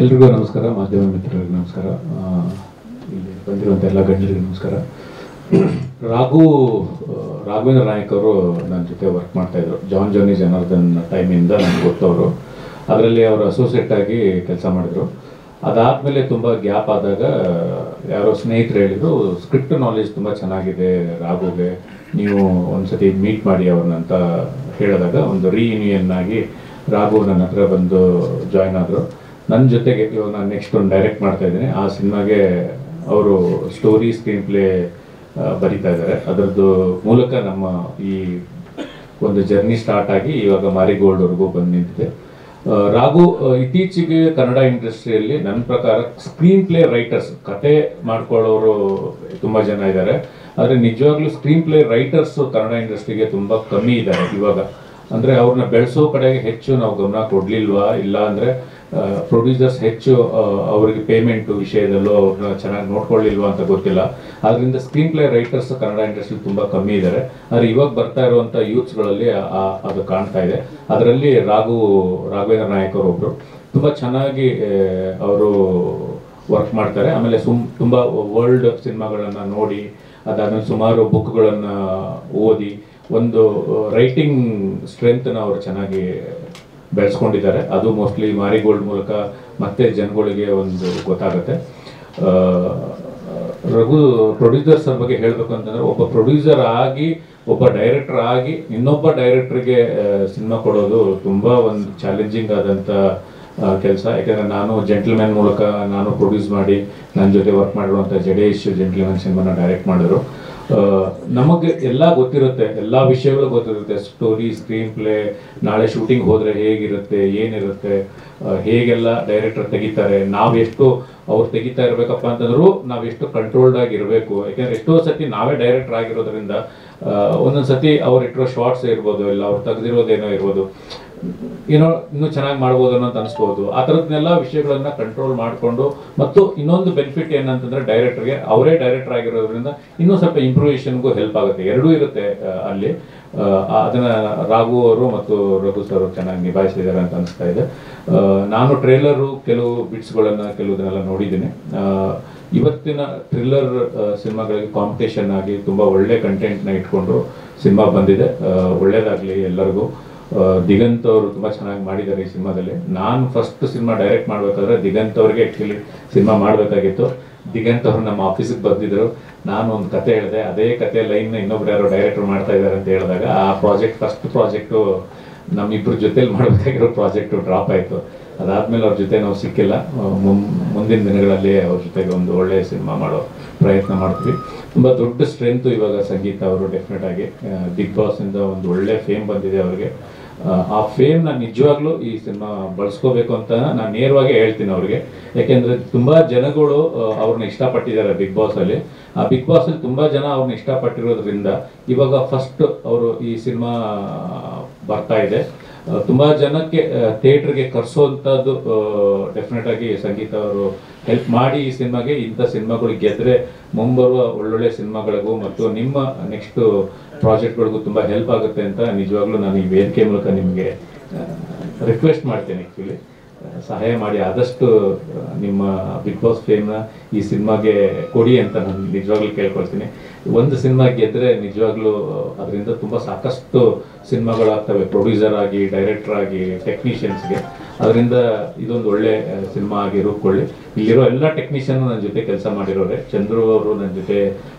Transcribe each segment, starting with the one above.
ಎಲ್ರಿಗೂ ನಮಸ್ಕಾರ, ಮಾಧ್ಯಮ ಮಿತ್ರರಿಗೆ ನಮಸ್ಕಾರ, ಇಲ್ಲಿ ಬಂದಿರುವಂಥ ಎಲ್ಲ ಗಣ್ಯರಿಗೆ ನಮಸ್ಕಾರ. ರಾಘವೇಂದ್ರ ನಾಯಕ್ ಅವರು ನನ್ನ ಜೊತೆ ವರ್ಕ್ ಮಾಡ್ತಾಯಿದ್ರು. ಜಾನ್ ಜೋನಿ ಜನಾರ್ದನ್ ಟೈಮಿಂದ ನನಗೆ ಗೊತ್ತವರು. ಅದರಲ್ಲಿ ಅವರು ಅಸೋಸಿಯೇಟ್ ಆಗಿ ಕೆಲಸ ಮಾಡಿದರು. ಅದಾದಮೇಲೆ ತುಂಬ ಗ್ಯಾಪ್ ಆದಾಗ ಯಾರೋ ಸ್ನೇಹಿತರು ಹೇಳಿದರು, ಸ್ಕ್ರಿಪ್ಟ್ ನಾಲೆಜ್ ತುಂಬ ಚೆನ್ನಾಗಿದೆ ರಾಘುಗೆ, ನೀವು ಒಂದ್ಸತಿ ಮೀಟ್ ಮಾಡಿ ಅವ್ರನ್ನ ಅಂತ ಹೇಳಿದಾಗ ಒಂದು ರೀಯೂನಿಯನ್ ಆಗಿ ರಾಘು ನನ್ನ ಹತ್ರ ಬಂದು ಜಾಯ್ನ್ ಆದರು. ನನ್ನ ಜೊತೆಗೆ ಇವಾಗ ನಾನು ನೆಕ್ಸ್ಟ್ ಒಂದು ಡೈರೆಕ್ಟ್ ಮಾಡ್ತಾ ಇದ್ದೀನಿ. ಆ ಸಿನಿಮಾಗೆ ಅವರು ಸ್ಟೋರಿ ಸ್ಕ್ರೀನ್ ಪ್ಲೇ ಬರಿತಾ ಇದ್ದಾರೆ. ಅದರದ್ದು ಮೂಲಕ ನಮ್ಮ ಈ ಒಂದು ಜರ್ನಿ ಸ್ಟಾರ್ಟ್ ಆಗಿ ಇವಾಗ ಮಾರಿಗೋಲ್ಡ್ವರೆಗೂ ಬಂದು ನಿಂತಿದೆ. ರಾಘು ಇತ್ತೀಚೆಗೆ ಕನ್ನಡ ಇಂಡಸ್ಟ್ರಿಯಲ್ಲಿ ನನ್ನ ಪ್ರಕಾರ ಸ್ಕ್ರೀನ್ ಪ್ಲೇ ರೈಟರ್ಸ್, ಕತೆ ಮಾಡ್ಕೊಳ್ಳೋರು ತುಂಬ ಜನ ಇದ್ದಾರೆ. ಆದರೆ ನಿಜವಾಗ್ಲೂ ಸ್ಕ್ರೀನ್ ಪ್ಲೇ ರೈಟರ್ಸು ಕನ್ನಡ ಇಂಡಸ್ಟ್ರಿಗೆ ತುಂಬ ಕಮ್ಮಿ ಇದ್ದಾರೆ ಇವಾಗ. ಅಂದರೆ ಅವ್ರನ್ನ ಬೆಳೆಸೋ ಕಡೆಗೆ ಹೆಚ್ಚು ನಾವು ಗಮನ ಕೊಡಲಿಲ್ವಾ, ಇಲ್ಲ ಅಂದರೆ ಪ್ರೊಡ್ಯೂಸರ್ಸ್ ಹೆಚ್ಚು ಅವರಿಗೆ ಪೇಮೆಂಟು ವಿಷಯದಲ್ಲೂ ಅವ್ರನ್ನ ಚೆನ್ನಾಗಿ ನೋಡ್ಕೊಳ್ಳಿಲ್ವಾ ಅಂತ ಗೊತ್ತಿಲ್ಲ. ಆದ್ದರಿಂದ screen play writers Kannada industry ತುಂಬ ಕಮ್ಮಿ ಇದ್ದಾರೆ. ಆದರೆ ಇವಾಗ ಬರ್ತಾ ಇರುವಂಥ ಯೂತ್ಸ್ಗಳಲ್ಲಿ ಅದು ಕಾಣ್ತಾ ಇದೆ. ಅದರಲ್ಲಿ ರಾಘವೇಂದ್ರ ನಾಯಕ್ ಅವರೊಬ್ಬರು ತುಂಬ ಚೆನ್ನಾಗಿ ಅವರು ವರ್ಕ್ ಮಾಡ್ತಾರೆ. ಆಮೇಲೆ ತುಂಬ ವರ್ಲ್ಡ್ ಸಿನಿಮಾಗಳನ್ನು ನೋಡಿ, ಅದಾದಮೇಲೆ ಸುಮಾರು ಬುಕ್ಗಳನ್ನು ಓದಿ ಒಂದು ರೈಟಿಂಗ್ ಸ್ಟ್ರೆಂತ್ನ ಅವರು ಚೆನ್ನಾಗಿ ಬೆಳೆಸ್ಕೊಂಡಿದ್ದಾರೆ. ಅದು ಮೋಸ್ಟ್ಲಿ ಮಾರಿಗೋಲ್ಡ್ ಮೂಲಕ ಮತ್ತೆ ಜನಗಳಿಗೆ ಒಂದು ಗೊತ್ತಾಗುತ್ತೆ. ಪ್ರೊಡ್ಯೂಸರ್ಸ್ ಬಗ್ಗೆ ಹೇಳಬೇಕು ಅಂತಂದರೆ, ಒಬ್ಬ ಪ್ರೊಡ್ಯೂಸರ್ ಆಗಿ ಒಬ್ಬ ಡೈರೆಕ್ಟರ್ ಆಗಿ ಇನ್ನೊಬ್ಬ ಡೈರೆಕ್ಟ್ರಿಗೆ ಸಿನಿಮಾ ಕೊಡೋದು ತುಂಬ ಒಂದು ಚಾಲೆಂಜಿಂಗ್ ಆದಂಥ ಕೆಲಸ. ಯಾಕೆಂದರೆ ನಾನು ಜೆಂಟ್ಲ್ಮ್ಯಾನ್ ಮೂಲಕ ನಾನು ಪ್ರೊಡ್ಯೂಸ್ ಮಾಡಿ ನನ್ನ ಜೊತೆ ವರ್ಕ್ ಮಾಡಿರುವಂಥ ಜಡೇಶ್ ಜೆಂಟ್ಲ್ಮ್ಯಾನ್ ಸಿನಿಮಾನ ಡೈರೆಕ್ಟ್ ಮಾಡಿದ್ರು. ನಮಗೆ ಎಲ್ಲ ಗೊತ್ತಿರುತ್ತೆ, ಎಲ್ಲ ವಿಷಯಗಳು ಗೊತ್ತಿರುತ್ತೆ. ಸ್ಟೋರಿ, ಸ್ಕ್ರೀನ್ ಪ್ಲೇ, ನಾಳೆ ಶೂಟಿಂಗ್ ಹೋದರೆ ಹೇಗಿರುತ್ತೆ, ಏನಿರುತ್ತೆ, ಹೇಗೆಲ್ಲ ಡೈರೆಕ್ಟರ್ ತೆಗಿತಾರೆ, ನಾವೆಷ್ಟು ಅವ್ರು ತೆಗಿತಾ ಇರಬೇಕಪ್ಪ ಅಂತಂದ್ರೂ ನಾವೆಷ್ಟು ಕಂಟ್ರೋಲ್ಡ್ ಆಗಿರಬೇಕು. ಯಾಕೆಂದರೆ ಎಷ್ಟೋ ಸತಿ ನಾವೇ ಡೈರೆಕ್ಟರ್ ಆಗಿರೋದ್ರಿಂದ ಒಂದೊಂದು ಸತಿ ಅವ್ರು ಇಟ್ಟಿರೋ ಶಾರ್ಟ್ಸ್ ಇರ್ಬೋದು, ಇಲ್ಲ ಅವ್ರು ತೆಗೆದಿರೋದೇನೋ ಇರ್ಬೋದು, ಏನೋ ಇನ್ನೂ ಚೆನ್ನಾಗಿ ಮಾಡ್ಬೋದು ಅನ್ನೋ ಅಂತ ಅನಿಸ್ಬೋದು. ಆ ಥರದ್ನೆಲ್ಲ ವಿಷಯಗಳನ್ನು ಕಂಟ್ರೋಲ್ ಮಾಡಿಕೊಂಡು, ಮತ್ತು ಇನ್ನೊಂದು ಬೆನಿಫಿಟ್ ಏನಂತಂದರೆ ಡೈರೆಕ್ಟರ್ಗೆ ಅವರೇ ಡೈರೆಕ್ಟರ್ ಆಗಿರೋದ್ರಿಂದ ಇನ್ನೂ ಸ್ವಲ್ಪ ಇಂಪ್ರೂವೇಷನ್ಗೂ ಹೆಲ್ಪ್ ಆಗುತ್ತೆ. ಎರಡೂ ಇರುತ್ತೆ ಅಲ್ಲಿ. ಅದನ್ನು ರಾಘು ಅವರು ಮತ್ತು ರಘು ಸರ್ ಚೆನ್ನಾಗಿ ನಿಭಾಯಿಸಿದ್ದಾರೆ ಅಂತ ಅನಿಸ್ತಾ ಇದೆ. ನಾನು ಟ್ರೇಲರು ಕೆಲವು ಬಿಟ್ಸ್ಗಳನ್ನು ಕೆಲವುದನ್ನೆಲ್ಲ ನೋಡಿದ್ದೀನಿ. ಇವತ್ತಿನ ಥ್ರಿಲ್ಲರ್ ಸಿನಿಮಾಗಳಿಗೆ ಕಾಂಪಿಟೇಷನ್ ಆಗಿ ತುಂಬ ಒಳ್ಳೆ ಕಂಟೆಂಟ್ನ ಇಟ್ಕೊಂಡು ಸಿನಿಮಾ ಬಂದಿದೆ. ಒಳ್ಳೆಯದಾಗಲಿ ಎಲ್ಲರಿಗೂ. ದಿಗಂತ್ ಅವರು ತುಂಬ ಚೆನ್ನಾಗಿ ಮಾಡಿದ್ದಾರೆ ಈ ಸಿನಿಮಾದಲ್ಲಿ. ನಾನು ಫಸ್ಟ್ ಸಿನಿಮಾ ಡೈರೆಕ್ಟ್ ಮಾಡಬೇಕಾದ್ರೆ ದಿಗಂತ್ ಅವ್ರಿಗೆ ಆ್ಯಕ್ಚುಲಿ ಸಿನಿಮಾ ಮಾಡಬೇಕಾಗಿತ್ತು. ದಿಗಂತ್ ಅವರು ನಮ್ಮ ಆಫೀಸಿಗೆ ಬಂದಿದ್ದರು. ನಾನು ಒಂದು ಕತೆ ಹೇಳಿದೆ, ಅದೇ ಕತೆ ಲೈನ್ನ ಇನ್ನೊಬ್ರು ಯಾರೋ ಡೈರೆಕ್ಟರ್ ಮಾಡ್ತಾ ಇದ್ದಾರೆ ಅಂತ ಹೇಳಿದಾಗ ಆ ಫಸ್ಟ್ ಪ್ರಾಜೆಕ್ಟು ನಮ್ಮಿಬ್ಬರ ಜೊತೆಲಿ ಮಾಡಬೇಕಾಗಿರೋ ಪ್ರಾಜೆಕ್ಟು ಡ್ರಾಪ್ ಆಯಿತು. ಅದಾದಮೇಲೆ ಅವ್ರ ಜೊತೆ ನಾವು ಸಿಕ್ಕಿಲ್ಲ. ಮುಂದಿನ ದಿನಗಳಲ್ಲಿ ಅವ್ರ ಜೊತೆಗೆ ಒಂದು ಒಳ್ಳೆಯ ಸಿನಿಮಾ ಮಾಡೋ ಪ್ರಯತ್ನ ಮಾಡ್ತೀವಿ. ತುಂಬ ದೊಡ್ಡ ಸ್ಟ್ರೆಂತು ಇವಾಗ ಸಂಗೀತ ಅವರು. ಡೆಫಿನೆಟ್ ಆಗಿ ಬಿಗ್ ಬಾಸಿಂದ ಒಂದು ಒಳ್ಳೆ ಫೇಮ್ ಬಂದಿದೆ ಅವ್ರಿಗೆ. ಆ ಫೇಮ್ನ ನಿಜವಾಗ್ಲೂ ಈ ಸಿನಿಮಾ ಬಳಸ್ಕೋಬೇಕು ಅಂತ ನಾನು ನೇರವಾಗಿ ಹೇಳ್ತೀನಿ ಅವ್ರಿಗೆ. ಯಾಕೆಂದರೆ ತುಂಬ ಜನಗಳು ಅವ್ರನ್ನ ಇಷ್ಟಪಟ್ಟಿದ್ದಾರೆ ಬಿಗ್ ಬಾಸಲ್ಲಿ. ಆ ಬಿಗ್ ಬಾಸಲ್ಲಿ ತುಂಬ ಜನ ಅವ್ರನ್ನ ಇಷ್ಟಪಟ್ಟಿರೋದ್ರಿಂದ ಇವಾಗ ಫಸ್ಟ್ ಅವರು ಈ ಸಿನಿಮಾ ಬರ್ತಾ ಇದೆ. ತುಂಬ ಜನಕ್ಕೆ ಥಿಯೇಟ್ರಿಗೆ ಕರೆಸೋವಂಥದ್ದು ಡೆಫಿನೆಟ್ ಆಗಿ ಸಂಗೀತ ಅವರು ಹೆಲ್ಪ್ ಮಾಡಿ ಈ ಸಿನಿಮಾಗೆ. ಇಂಥ ಸಿನಿಮಾಗಳು ಗೆದ್ದರೆ ಮುಂಬರುವ ಒಳ್ಳೊಳ್ಳೆ ಸಿನಿಮಾಗಳಿಗೂ ಮತ್ತು ನಿಮ್ಮ ನೆಕ್ಸ್ಟು ಪ್ರಾಜೆಕ್ಟ್ಗಳಿಗೂ ತುಂಬ ಹೆಲ್ಪ್ ಆಗುತ್ತೆ ಅಂತ ನಿಜವಾಗ್ಲೂ ನಾನು ಈ ವೇದಿಕೆ ಮೂಲಕ ನಿಮಗೆ ರಿಕ್ವೆಸ್ಟ್ ಮಾಡ್ತೇನೆ. ಆ್ಯಕ್ಚುಲಿ ಸಹಾಯ ಮಾಡಿ ಆದಷ್ಟು ನಿಮ್ಮ ಬಿಗ್ ಬಾಸ್ ಫೇಮ್ನ ಈ ಸಿನಿಮಾಗೆ ಕೊಡಿ ಅಂತ ನಾನು ನಿಜವಾಗ್ಲೂ ಕೇಳ್ಕೊಳ್ತೀನಿ. ಒಂದು ಸಿನಿಮಾ ಗೆದ್ದರೆ ನಿಜವಾಗ್ಲೂ ಅದರಿಂದ ತುಂಬ ಸಾಕಷ್ಟು ಸಿನಿಮಾಗಳಾಗ್ತವೆ, ಪ್ರೊಡ್ಯೂಸರ್ ಆಗಿ, ಡೈರೆಕ್ಟರ್ ಆಗಿ, ಟೆಕ್ನಿಷಿಯನ್ಸ್ಗೆ. ಅದರಿಂದ ಇದೊಂದು ಒಳ್ಳೆ ಸಿನಿಮಾ ಆಗಿ ರೂಪುಕೊಳ್ಳಿ. ಇಲ್ಲಿರೋ ಎಲ್ಲ ಟೆಕ್ನಿಷಿಯನ್ ನನ್ನ ಜೊತೆ ಕೆಲಸ ಮಾಡಿರೋರೆ. ಚಂದ್ರು ಅವರು ನನ್ನ ಜೊತೆ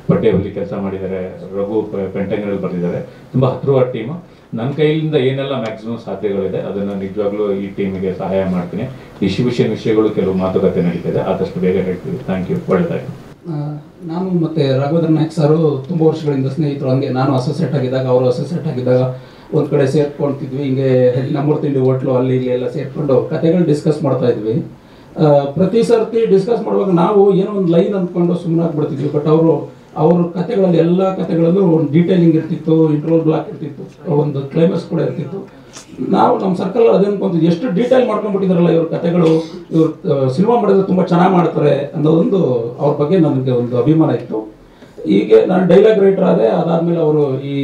ಬಟ್ಟೆಯಲ್ಲಿ ಕೆಲಸ ಮಾಡಿದ್ದಾರೆ, ರಘು ಪೆಂಟಂಗಲ್ಲಿ ಬರೆದಿದ್ದಾರೆ. ತುಂಬ ಹತ್ತಿರವಾದ ಟೀಮು. ನನ್ನ ಕೈಯಿಂದ ಏನೆಲ್ಲ ಮ್ಯಾಕ್ಸಿಮಮ್ ಸಾಧ್ಯಗಳಿದೆ ಅದನ್ನು ನಿಜವಾಗ್ಲೂ ಈ ಟೀಮಿಗೆ ಸಹಾಯ ಮಾಡ್ತೀನಿ. ಡಿಸ್ಟ್ರಿಬ್ಯೂಷನ್ ವಿಷಯಗಳು ಕೆಲವು ಮಾತುಕತೆ ನಡೀತಿದೆ, ಆದಷ್ಟು ಬೇಗ ಹೇಳ್ತೀವಿ. Thank you. ಒಳ್ಳೆಯದಾಗಿ. ನಾನು ಮತ್ತು ರಾಘವೇಂದ್ರ ನಾಯಕ್ ಸಾರು ತುಂಬ ವರ್ಷಗಳಿಂದ ಸ್ನೇಹಿತರು. ಹಂಗೆ ನಾನು ಅಸೋಸಿಯೇಟ್ ಆಗಿದ್ದಾಗ, ಅವರು ಅಸೋಸಿಯೇಟ್ ಆಗಿದ್ದಾಗ ಒಂದು ಕಡೆ ಸೇರ್ಕೊಳ್ತಿದ್ವಿ. ಹಿಂಗೆ ನಮ್ಮೂರು ತಿಂಡಿ ಹೋಟ್ಲು ಅಲ್ಲಿ ಇಲ್ಲಿ ಎಲ್ಲ ಸೇರಿಕೊಂಡು ಕತೆಗಳು ಡಿಸ್ಕಸ್ ಮಾಡ್ತಾ ಇದ್ವಿ. ಪ್ರತಿ ಸರ್ತಿ ಡಿಸ್ಕಸ್ ಮಾಡುವಾಗ ನಾವು ಏನೋ ಒಂದು ಲೈನ್ ಅಂದ್ಕೊಂಡು ಸುಮ್ಮನೆ ಆಗ್ಬಿಡ್ತಿದ್ವಿ. ಬಟ್ ಅವ್ರ ಕತೆಗಳಲ್ಲಿ ಎಲ್ಲ ಕತೆಗಳಲ್ಲೂ ಒಂದು ಡೀಟೇಲಿಂಗ್ ಇರ್ತಿತ್ತು, ಇಂಟ್ರೋಲ್ ಬ್ಲಾಕ್ ಇರ್ತಿತ್ತು, ಒಂದು ಕ್ಲೈಮ್ಯಾಕ್ಸ್ ಕೂಡ ಇರ್ತಿತ್ತು. ನಾವು ನಮ್ಮ ಸರ್ಕಲ್ ಅದೇ ಅನ್ಕೊಂತಿದ್ವಿ, ಎಷ್ಟು ಡೀಟೇಲ್ ಮಾಡ್ಕೊಂಡ್ಬಿಟ್ಟಿದಾರಲ್ಲ ಇವ್ರ ಕತೆಗಳು, ಇವ್ರು ಸಿನಿಮಾ ಮಾಡಿದ್ರೆ ತುಂಬ ಚೆನ್ನಾಗಿ ಮಾಡ್ತಾರೆ ಅನ್ನೋದೊಂದು ಅವ್ರ ಬಗ್ಗೆ ನನಗೆ ಒಂದು ಅಭಿಮಾನ ಇತ್ತು. ಹೀಗೆ ನಾನು ಡೈಲಾಗ್ ರೈಟರ್ ಆದೆ. ಅದಾದಮೇಲೆ ಅವರು ಈ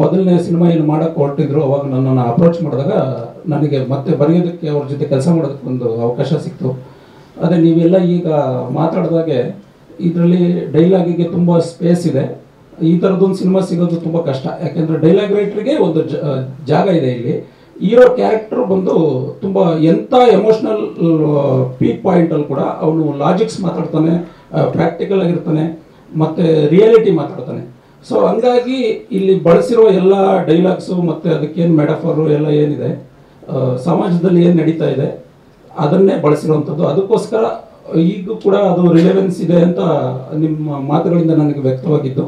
ಮೊದಲನೇ ಸಿನಿಮಾ ಏನು ಮಾಡೋಕ್ಕೆ ಹೊರಟಿದ್ರು, ಅವಾಗ ನನ್ನನ್ನು ಅಪ್ರೋಚ್ ಮಾಡಿದಾಗ ನನಗೆ ಮತ್ತೆ ಬರೆಯೋದಕ್ಕೆ ಅವ್ರ ಜೊತೆ ಕೆಲಸ ಮಾಡೋದಕ್ಕೆ ಒಂದು ಅವಕಾಶ ಸಿಕ್ತು. ಅದೇ ನೀವೆಲ್ಲ ಈಗ ಮಾತಾಡಿದಾಗೆ ಇದರಲ್ಲಿ ಡೈಲಾಗಿಗೆ ತುಂಬ ಸ್ಪೇಸ್ ಇದೆ. ಈ ಥರದೊಂದು ಸಿನಿಮಾ ಸಿಗೋದು ತುಂಬ ಕಷ್ಟ, ಯಾಕೆಂದರೆ ಡೈಲಾಗ್ ರೈಟ್ರಿಗೆ ಒಂದು ಜಾಗ ಇದೆ ಇಲ್ಲಿ. ಹೀರೋ ಕ್ಯಾರೆಕ್ಟರ್ ಬಂದು ತುಂಬ ಎಂಥ ಎಮೋಷ್ನಲ್ ಪೀಕ್ ಪಾಯಿಂಟಲ್ಲಿ ಕೂಡ ಅವನು ಲಾಜಿಕ್ಸ್ ಮಾತಾಡ್ತಾನೆ, ಪ್ರಾಕ್ಟಿಕಲ್ ಆಗಿರ್ತಾನೆ, ಮತ್ತು ರಿಯಾಲಿಟಿ ಮಾತಾಡ್ತಾನೆ. ಸೊ ಹಂಗಾಗಿ ಇಲ್ಲಿ ಬಳಸಿರೋ ಎಲ್ಲ ಡೈಲಾಗ್ಸು ಮತ್ತು ಅದಕ್ಕೇನು ಮೆಟಫರು ಎಲ್ಲ ಏನಿದೆ, ಸಮಾಜದಲ್ಲಿ ಏನು ನಡೀತಾ ಇದೆ ಅದನ್ನೇ ಬಳಸಿರುವಂಥದ್ದು. ಅದಕ್ಕೋಸ್ಕರ ಈಗೂ ಕೂಡ ಅದು ರಿಲೆವೆನ್ಸ್ ಇದೆ ಅಂತ ನಿಮ್ಮ ಮಾತುಗಳಿಂದ ನನಗೆ ವ್ಯಕ್ತವಾಗಿದ್ದು.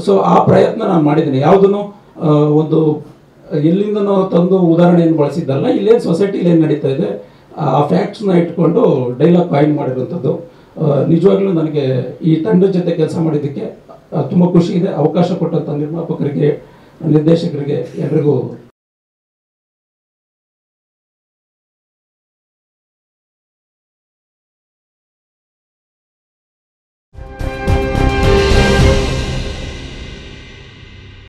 ಸೊ ಆ ಪ್ರಯತ್ನ ನಾನು ಮಾಡಿದ್ದೀನಿ. ಯಾವುದನ್ನು ಒಂದು ಎಲ್ಲಿಂದನೋ ತಂದು ಉದಾಹರಣೆಯನ್ನು ಬಳಸಿದ್ದಲ್ಲ, ಇಲ್ಲೇನು ಸೊಸೈಟಿಲಿ ಏನು ನಡೀತಾ ಇದೆ ಆ ಫ್ಯಾಕ್ಟ್ಸ್ನ ಇಟ್ಕೊಂಡು ಡೈಲಾಗ್ ಕಾಯಿನ್ ಮಾಡಿರುವಂಥದ್ದು. ನಿಜವಾಗ್ಲೂ ನನಗೆ ಈ ತಂಡದ ಜೊತೆ ಕೆಲಸ ಮಾಡಿದ್ದಕ್ಕೆ ತುಂಬ ಖುಷಿ ಇದೆ. ಅವಕಾಶ ಕೊಟ್ಟಂಥ ನಿರ್ಮಾಪಕರಿಗೆ, ನಿರ್ದೇಶಕರಿಗೆ ಎಲ್ರಿಗೂ